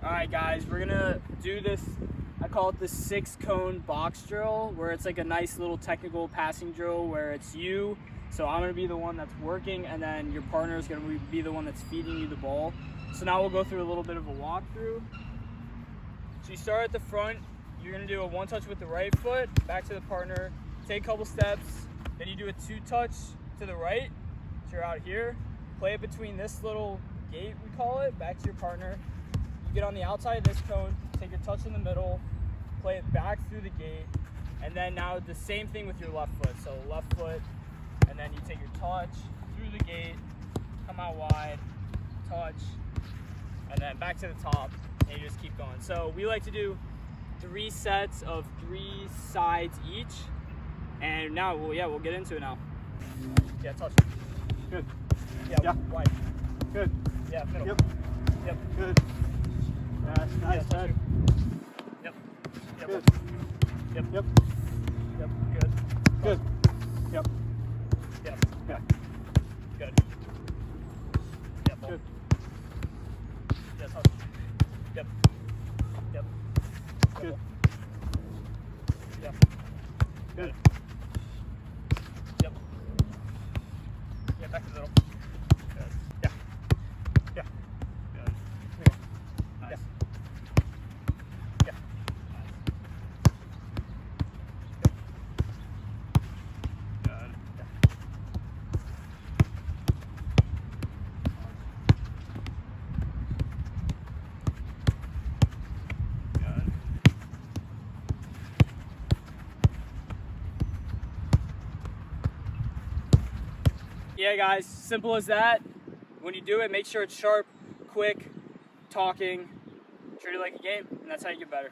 Alright guys, we're gonna do this, I call it the 6-cone box drill, where it's like a nice little technical passing drill where it's you, so I'm gonna be the one that's working, and then your partner is gonna be the one that's feeding you the ball. So now we'll go through a little bit of a walkthrough. So you start at the front, you're gonna do a 1-touch with the right foot, back to the partner, take a couple steps, then you do a 2-touch to the right, so you're out here, play it between this little gate, we call it, back to your partner. You get on the outside of this cone, take a touch in the middle, play it back through the gate, and then now the same thing with your left foot. So left foot, and then you take your touch through the gate, come out wide, touch, and then back to the top, and you just keep going. So we like to do 3 sets of 3 sides each, and now we'll get into it now. Yeah, touch. Good. Yeah, wide. Good. Yeah, middle. Yep. Yep. Good. Nice. Yeah, touch. Good. Yep. Yep. Good. Yep. Yep. Yep. Good. Good. Yep. Yep. Yeah. Good. Yep. Good. Yeah, touch. Yep. Yep. Good. Yep. Good. Yep. Yeah, back to the middle. Good. Yeah. Yeah. Good. Nice. Yeah. Yeah. Nice. Good. Good. Yeah. Good. Yeah guys, simple as that. When you do it, make sure it's sharp, quick, talking, treat it like a game, and that's how you get better.